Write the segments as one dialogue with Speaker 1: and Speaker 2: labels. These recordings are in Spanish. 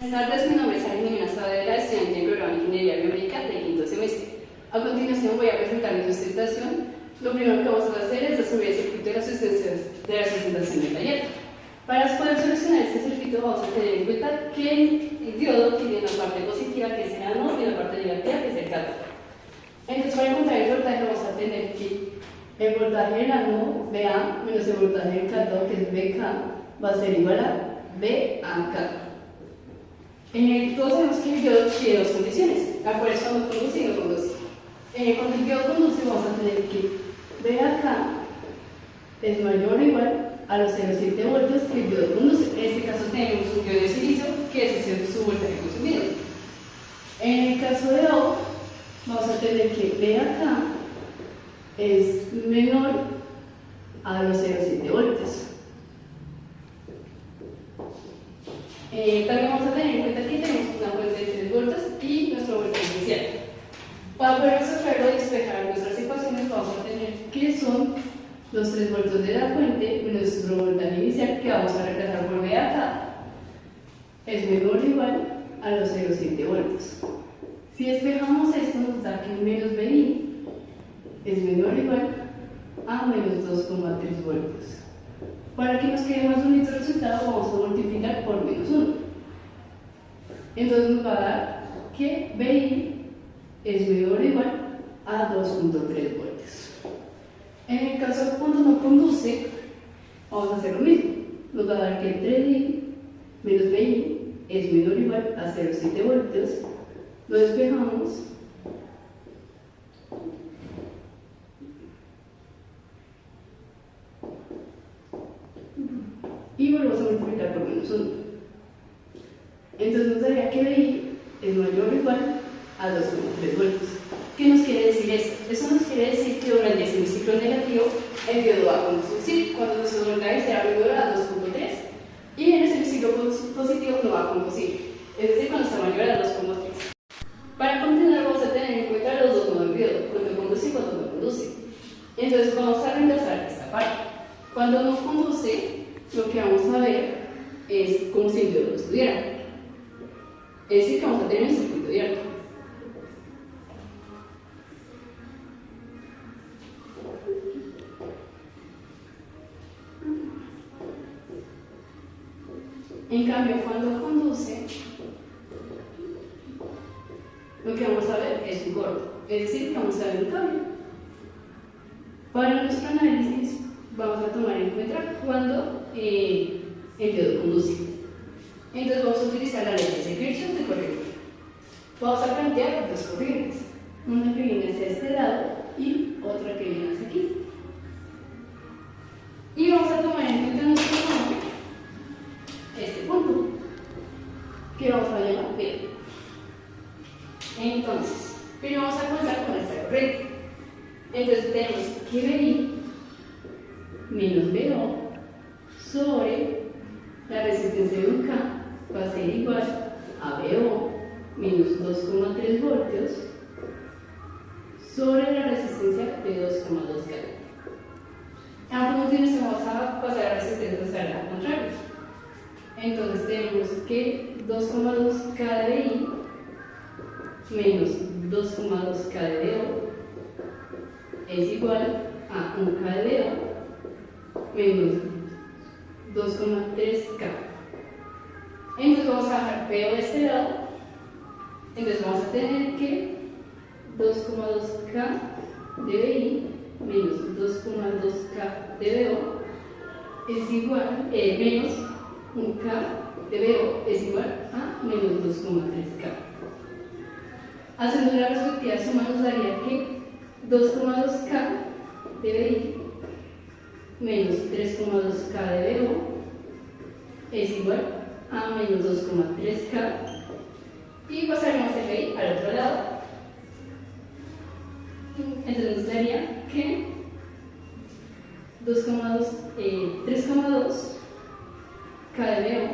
Speaker 1: Buenas tardes, mi nombre es Argentina Saavedra, estudiante en programa de Ingeniería Biomédica de quinto semestre. A continuación voy a presentar mi sustentación. Lo primero que vamos a hacer es descubrir el circuito de la sustentación del taller. Para poder solucionar este circuito vamos a tener en cuenta que el diodo tiene una parte positiva que es el ánodo y una parte negativa que es el cátodo. Entonces para encontrar el voltaje vamos a tener que el voltaje del ánodo, VA, menos el voltaje del cátodo, que es VK, va a ser igual a VAK. Todos sabemos que el diodo tiene dos condiciones, la cual es cuando conduce y no conduce. Cuando el diodo conduce vamos a tener que VAK es mayor o igual a los 0,7 voltios que el diodo conduce. En este caso tenemos un diodo de silicio que es su voltaje consumido. En el caso de O vamos a tener que VAK es menor a los 0,7 voltios. También vamos a tener en cuenta que tenemos una fuente de 3 voltios y nuestro voltaje inicial. Para poder resolverlo y despejar nuestras ecuaciones vamos a tener que son los 3 voltios de la fuente menos nuestro voltaje inicial, que vamos a reemplazar por VAK, es menor o igual a los 0,7 voltios. Si despejamos esto nos da que menos VI es menor o igual a menos 2,3 voltios. Para que nos quede más bonito el resultado vamos a multiplicar por menos 1. Entonces nos va a dar que VI es menor o igual a 2,3 voltios. En el caso cuando no conduce, vamos a hacer lo mismo. Nos va a dar que 3I menos VI es menor o igual a 0,7 voltios. Lo despejamos. Y volvemos a multiplicar por menos 1. Entonces nos daría que VI es mayor o igual a 2,3 voltios. ¿Qué nos quiere decir esto? Eso nos quiere decir que durante el semiciclo negativo el diodo va a conducir cuando nuestro voltaje será menor a 2,3 y en el semiciclo positivo no va a conducir, es decir, cuando está mayor a 2,3. Para continuar vamos a tener en cuenta los dos modos de diodo, cuando conduce y cuando no conduce. Entonces vamos a reemplazar esta parte. Cuando no conduce, lo que vamos a ver es como si el diodo no estuviera. Es decir, que vamos a tener un circuito abierto. En cambio, cuando conduce, lo que vamos a ver es un corto, es decir, que vamos a ver un cambio. Para nuestro análisis, vamos a tomar en cuenta cuando el diodo conduce. Entonces, vamos a utilizar la ley de Kirchhoff de corriente. Vamos a plantear dos corrientes, una que viene hacia este lado y otra que viene hacia aquí. Y vamos a tomar en cuenta nuestro este punto, que vamos a llamar B. Entonces, primero vamos a comenzar con esta corriente. Entonces tenemos que VI menos VO sobre la resistencia de un K va a ser igual a VO menos 2,3 voltios sobre la resistencia de 2,2 K. A continuación vamos a pasar a resistencias a la contraria. Entonces tenemos que 2,2 K de VI menos 2,2 K de VO es igual a 1 K de VO menos 2,3 K. Entonces vamos a dejar VO de este lado. Entonces vamos a tener que 2,2 K de VI menos 2,2 K de VO es igual menos 1K de VO es igual a menos 2,3K. Haciendo la respectiva suma nos daría que 2,2K de VI menos 3,2K de VO es igual a menos 2,3K y pasaremos el VI al otro lado. Entonces nos daría que 3,2 K de VO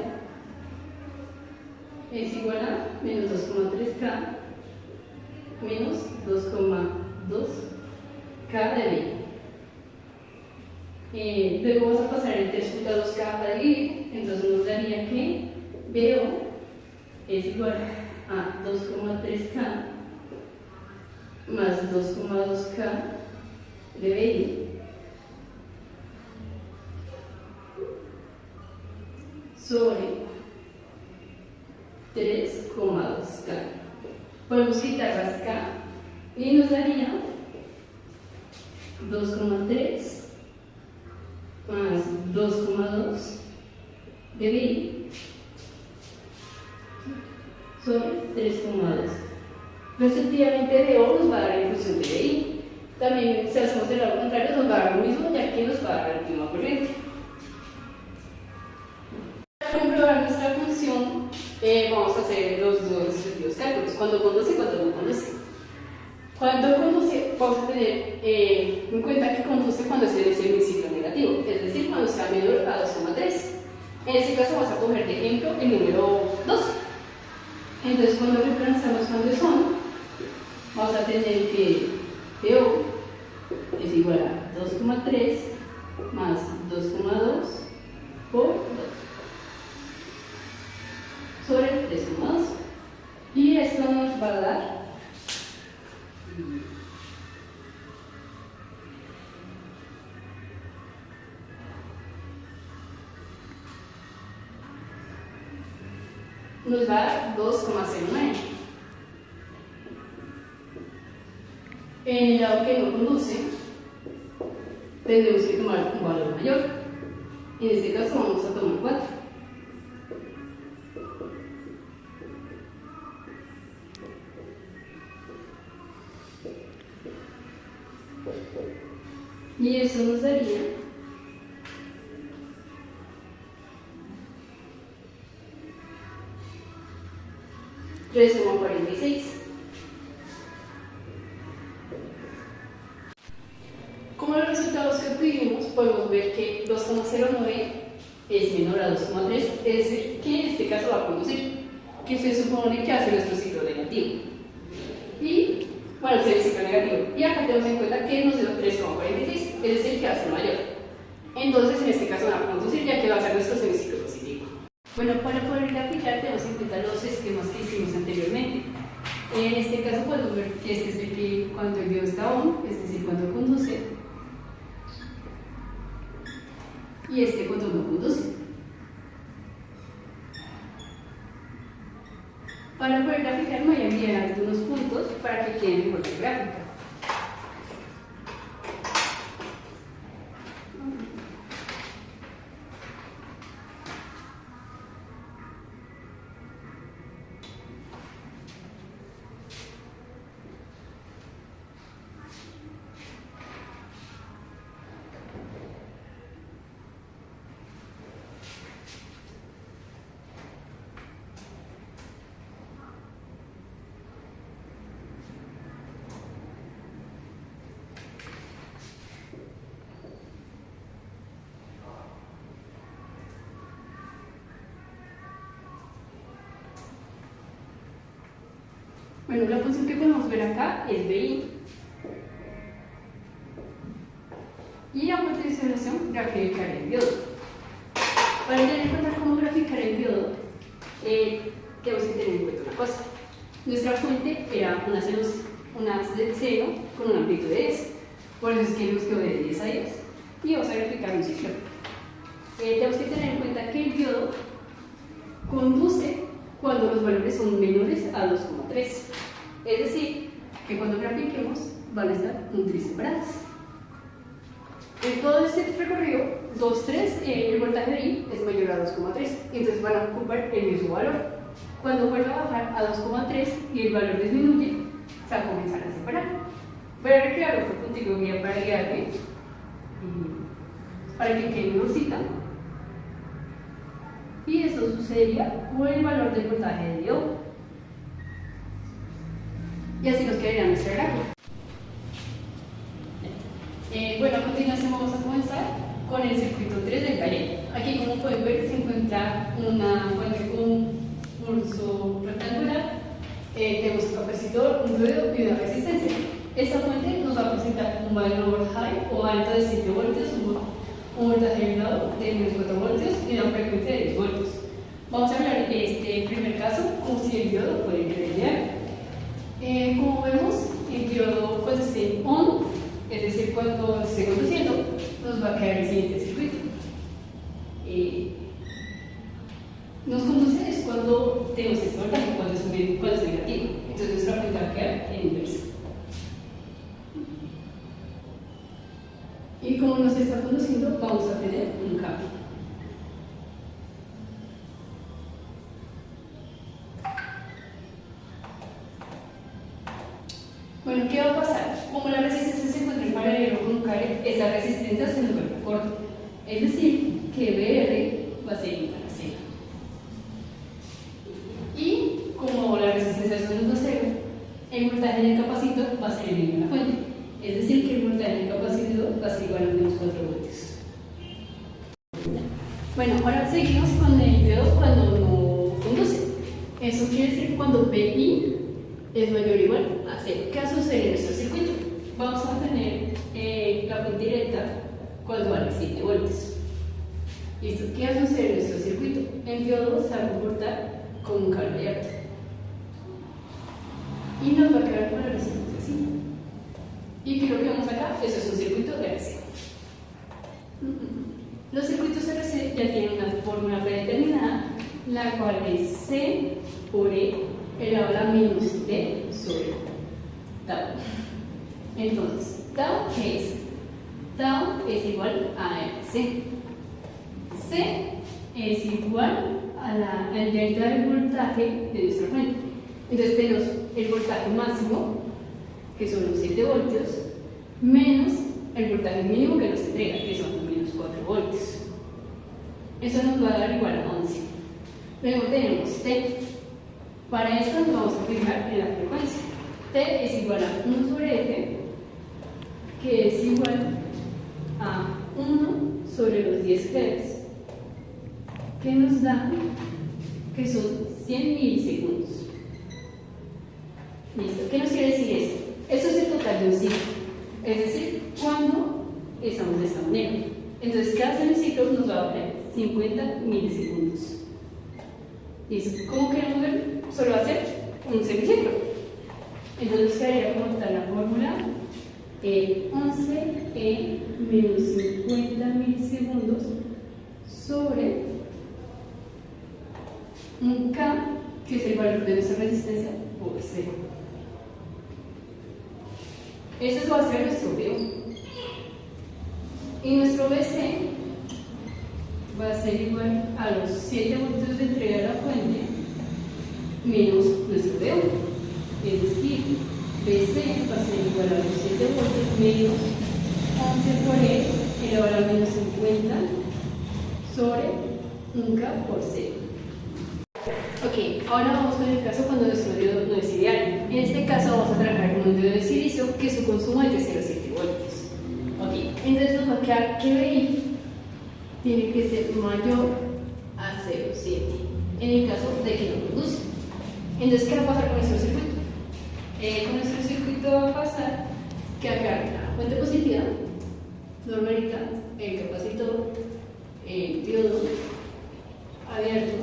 Speaker 1: es igual a menos 2,3K menos 2,2 K de VI. Luego vamos a pasar el 3,2K a dividir, entonces nos daría que VO es igual a 2,3K más 2,2K de BI sobre 3,2K. Podemos quitar las K y nos daría 2,3 más 2,2 de BI sobre 3,2. Respectivamente de O nos va a dar en función de BI. También si hacemos el lado contrario nos va a dar lo mismo, ya que nos va a dar la última corriente. Para comprobar nuestra función vamos a hacer los dos respectivos cálculos, cuando conduce y cuando no conduce. Cuando conduce, vamos a tener en cuenta que conduce cuando es el semiciclo negativo, es decir, cuando sea menor a 2,3. En este caso vamos a coger de ejemplo el número 2. Entonces, cuando reemplazamos cuando son, vamos a tener que PO es igual a 2,3 más 2,2 por 2 sobre 3,2. Y esto nos va a dar nos va a dar 2,09. En el lado que no conduce, tendremos que tomar un valor mayor. En este caso vamos a tomar 4. Y eso nos daría 3,46. Como los resultados que obtuvimos, podemos ver que 2,09 es menor a 2,3, es decir, que en este caso va a conducir, que se supone que hace nuestro ciclo negativo. Y, bueno, es el ciclo negativo. Y acá tenemos en cuenta que nos dio 3,46, es decir, que va a ser mayor. Entonces, en este caso va a conducir, ya que va a ser nuestro semiciclo positivo. Bueno, para poder graficar tenemos en cuenta los esquemas que hicimos anteriormente. En este caso podemos ver que este es el que cuando el diodo está on, es decir, cuando conduce, y este cuando no conduce. Para poder graficar me voy a enviar algunos puntos para que quede mejor la gráfica. Bueno, la función que podemos ver acá es BI. Y a continuación, graficar el diodo. Para tener en cuenta cómo graficar el diodo, tenemos que tener en cuenta una cosa. Nuestra fuente era una seno con una amplitud de 10. Por eso es que nos quedó de 10 a 10. Y vamos a graficar un ciclo. Tenemos que tener en cuenta que el diodo conduce cuando los valores son menores a 2,3. Es decir, que cuando grafiquemos van a estar un 3 separadas. En todo este recorrido, 2,3, el voltaje de I es mayor a 2,3. Entonces van a ocupar el mismo valor. Cuando vuelva a bajar a 2,3 y el valor disminuye, se va a comenzar a separar. Voy a recrear otro puntico guía para guiarme, para que quede mejorcita. Y esto sucedería con el valor del voltaje de diodo. Y así nos quedaría nuestra gráfica. Bueno, a continuación vamos a comenzar con el circuito 3 del taller. Aquí, como pueden ver, se encuentra una fuente con un pulso rectangular, tenemos un capacitor, un diodo y una resistencia. Esta fuente nos va a presentar un valor high o alto de 7 voltios, un voltaje elevado de menos 4 voltios y una frecuencia de 10 voltios. Vamos a hablar este primer caso como si el diodo fuera ideal. Como vemos, el diodo cuando esté on, es decir, cuando esté conduciendo, nos va a quedar el siguiente circuito. Nos conduce es cuando tenemos este voltaje, cuando es negativo. Entonces nuestra cuenta va a quedar en inversa. Y como nos está conduciendo, vamos a tener un cambio. Bueno, ¿qué va a pasar? Como la resistencia se encuentra en paralelo con un cable, esa resistencia se nos vuelve corta. Es decir, que BR va a ser igual a cero. Y como la resistencia es menos 0, el voltaje del capacitor va a ser el mismo en la fuente. Es decir, que el voltaje del capacitor va a ser igual a menos 4 voltios. Bueno, ahora seguimos con el diodo cuando no conduce. Eso quiere decir cuando PI es mayor o igual a 0. ¿Qué va a suceder en nuestro circuito? Vamos a tener la fuente directa cuando vale 7 voltios. ¿Listo? ¿Qué va a suceder en nuestro circuito? El diodo se va a comportar como un cable abierto. Y nos va a quedar con la resistencia así. ¿Y qué es lo que vemos acá? Eso es un circuito de RC. Los circuitos RC ya tienen una fórmula predeterminada, la cual es C por E elevado a la menos D sobre tau. Entonces, tau, ¿qué es? Tau es igual a RC. C es igual al delta del voltaje de nuestra fuente. Entonces tenemos el voltaje máximo, que son los 7 voltios, menos el voltaje mínimo que nos entrega, que son menos 4 voltios. Eso nos va a dar igual a 11. Luego tenemos T. Para esto nos vamos a fijar en la frecuencia. T es igual a 1 sobre F, que es igual a 1 sobre los 10 Hz, que nos da que son 100 milisegundos. ¿Listo? ¿Qué nos quiere decir eso? Eso es el total de un ciclo, es decir, cuando estamos de esta manera. Entonces, cada semiciclo nos va a valer 50 milisegundos. ¿Listo? ¿Cómo queremos ver? Solo va a ser un semiciclo. Entonces, quedaría como tal la fórmula 11 menos 50 milisegundos sobre un K, que es el valor de nuestra resistencia, por 0. Eso va a ser nuestro VO. Y nuestro BC va a ser igual a los 7 voltios de entrega de la fuente menos nuestro VO. Es decir, BC va a ser igual a los 7 voltios menos 11 por E elevado a la menos 50 sobre un K por 0. Ok, ahora vamos con el caso cuando nuestro diodo no es ideal. En este caso vamos a trabajar con un diodo de silicio que su consumo es de 0,7 voltios. Ok, entonces nos va a quedar que BI tiene que ser mayor a 0,7 en el caso de que no conduce. Entonces, ¿qué va a pasar con nuestro circuito? Con nuestro circuito va a pasar que acá la fuente positiva, normalita, el capacitor, el diodo abierto.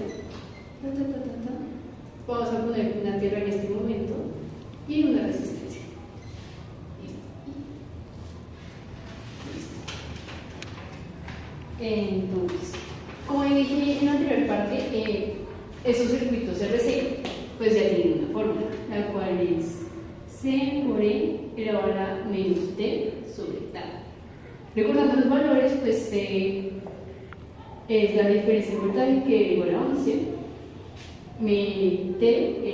Speaker 1: Vamos a poner una tierra en este momento y una resistencia. Listo. Entonces, como dije en la anterior parte, esos circuitos RC pues ya tienen una fórmula, la cual es C por E elevado a la menos D sobre tau. Recordando los valores, pues C es la diferencia de voltaje, que es igual a 11. T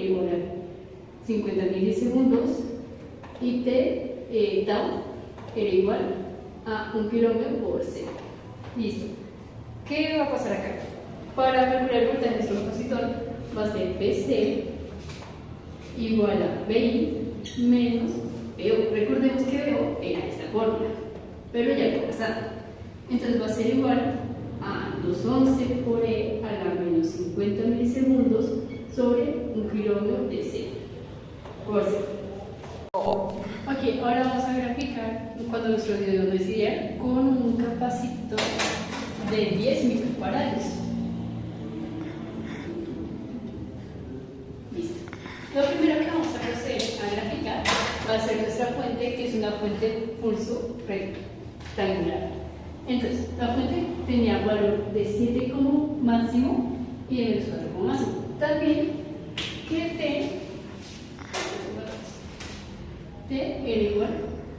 Speaker 1: igual a 50 milisegundos y tau era igual a 1 kilómetro por segundo. Listo. ¿Qué va a pasar acá? Para calcular el voltaje de nuestro capacitor va a ser PC igual a BI menos VO. Recordemos que VO era esta fórmula, pero ya lo pasado. Entonces va a ser igual a los 11 por E a la menos 50 milisegundos sobre 1 kilómetro de C por 0. Ok, ahora vamos a graficar cuando nuestro diodo no es ideal con un capacitor de 10 microfarados. Lo primero que vamos a proceder a graficar va a ser nuestra fuente, que es una fuente de pulso rectangular. Entonces, la fuente tenía valor de 7 como máximo y de menos 4 como máximo. También que T era igual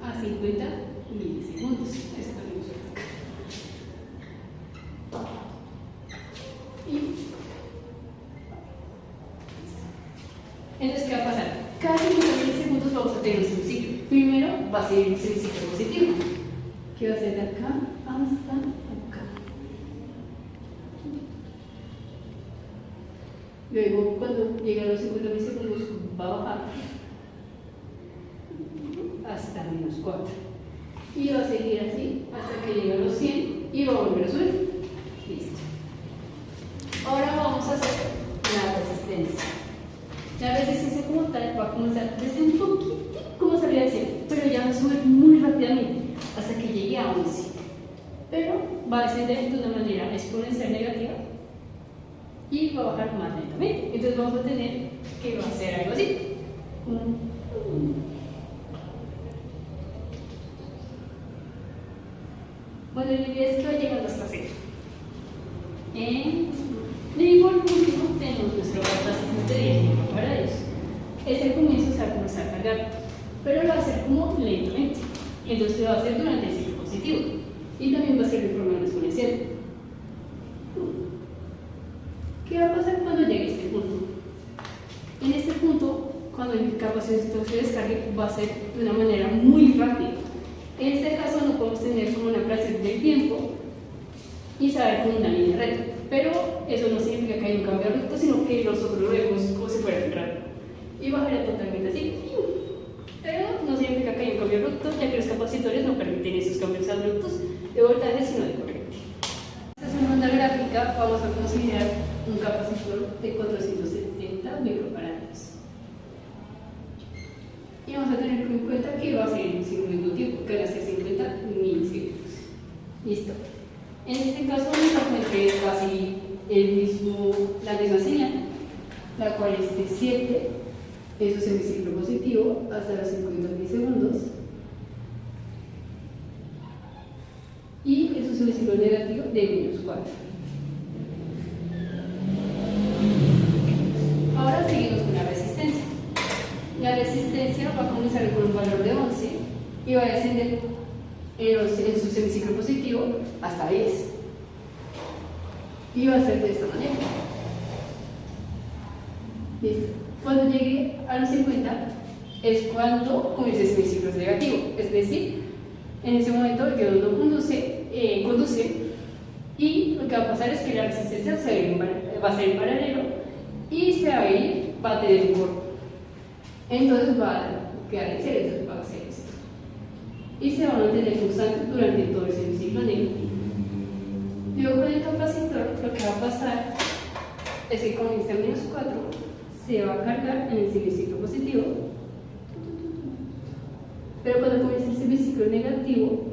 Speaker 1: a 50 milisegundos. Eso también es acá. Entonces, ¿qué va a pasar? Cada 50 milisegundos vamos a tener un semiciclo. Primero va a ser el semiciclo positivo, que va a ser de acá hasta acá. Luego, cuando llegue a los 50 milisegundos, va a bajar hasta menos 4. Y va a seguir así hasta que llegue a los 100 y va a volver a subir. Listo. Ahora vamos a hacer la resistencia. La resistencia como tal va a comenzar desde un poquito, como sabría decir, pero ya va a subir muy rápidamente hasta que llegue a 11. Pero va a descender de una manera exponencial negativa y va a bajar más lentamente. Entonces vamos a tener que va a ser algo así. Bueno, la idea es que va llegando hasta 0. Y por último tenemos nuestro capacitor de 10 microfarads. Ese comienzo se va a comenzar a cargar, pero lo va a hacer como lentamente. Entonces lo va a hacer durante el ciclo positivo y también va a ser de forma exponencial. ¿Qué va a pasar cuando llegue a este punto? En este punto, cuando el capacitor se descargue, va a ser de una manera muy rápida. En este caso no podemos tener como una fracción del tiempo y saber con una línea recta, pero eso no significa que haya un cambio abrupto, sino que nosotros lo vemos como si fuera un rápido y bajaría totalmente así, pero no significa que haya un cambio abrupto, ya que los capacitores no permiten esos cambios abruptos de voltaje sino de corriente. En esta segunda gráfica vamos a considerar un capacitor de 470 microfarads. Y vamos a tener en cuenta que va a ser el mismo tiempo, que va a ser 50 milisegundos. Listo. En este caso, nuestra fuente va a seguir la misma señal, la cual es de 7, eso es el semiciclo positivo, hasta los 50 milisegundos. Y eso es el semiciclo negativo de menos 4. Ahora seguimos con la resistencia. La resistencia va a comenzar con un valor de 11 y va a descender en su semiciclo positivo hasta 10. Y va a ser de esta manera. Listo. Cuando llegue a los 50 es cuando comienza el semiciclo negativo. Es decir, en ese momento el diodo conduce y lo que va a pasar es que la resistencia va a ser en paralelo y va a tener un corto. Entonces va a quedar en cero, entonces va a hacer esto. Y se va a mantener constante durante todo el semiciclo negativo. Luego con el capacitor lo que va a pasar es que con este menos 4 se va a cargar en el semiciclo positivo, pero cuando comience el semiciclo negativo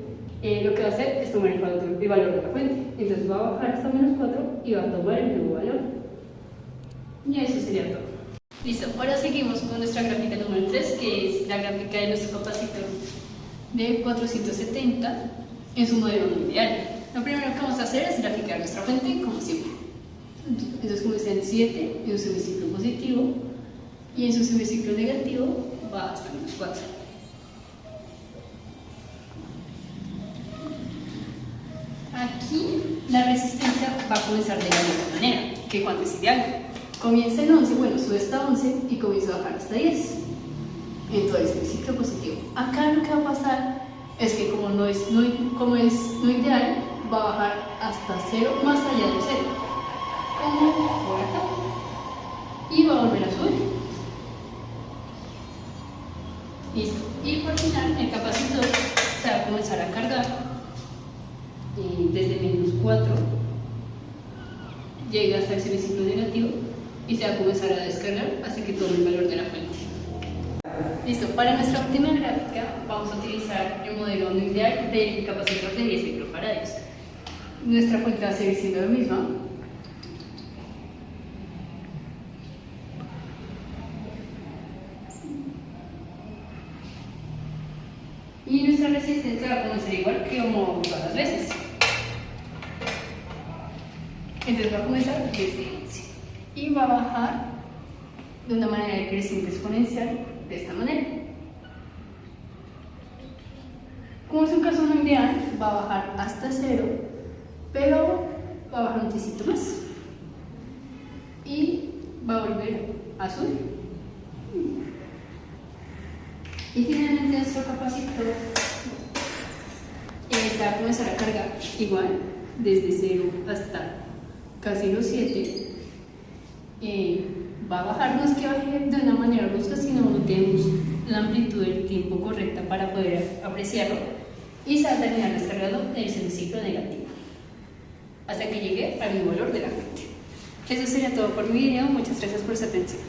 Speaker 1: lo que va a hacer es tomar el valor de la fuente. Entonces va a bajar hasta menos 4 y va a tomar el nuevo valor. Y eso sería todo. Listo, ahora seguimos con nuestra gráfica número 3, que es la gráfica de nuestro capacitor de 470 en su modelo no ideal. Lo primero que vamos a hacer es graficar nuestra fuente como siempre. Entonces comienza en 7 en su semiciclo positivo y en su semiciclo negativo va hasta menos 4. Aquí la resistencia va a comenzar de la misma manera que cuando es ideal. Comienza en 11, bueno, sube hasta 11 y comienza a bajar hasta 10. Entonces, el ciclo positivo. Acá lo que va a pasar es que como no ideal, va a bajar hasta 0, más allá de 0. Como por acá. Y va a volver a subir. Listo. Y por final, el capacitor se va a comenzar a cargar desde menos 4, llega hasta el semiciclo negativo y se va a comenzar a descargar hasta que tome el valor de la fuente. Listo, para nuestra última gráfica vamos a utilizar el modelo no ideal del capacitor de 10 microfarads. Nuestra fuente va a seguir siendo la misma. este va a comenzar igual que como todas las veces. Entonces va a comenzar desde 11 y va a bajar de una manera decreciente exponencial de esta manera. Como es un caso no ideal, va a bajar hasta 0, pero va a bajar un poquito más y va a volver a subir. Y finalmente nuestro capacitor va a comenzar a cargar igual desde 0 hasta casi los 7. Va a bajar, no es que baje de una manera brusca, sino no tenemos la amplitud del tiempo correcta para poder apreciarlo, y se va a terminar descargado en el ciclo negativo hasta que llegue al mismo valor de la fuente. Eso sería todo por mi video. Muchas gracias por su atención.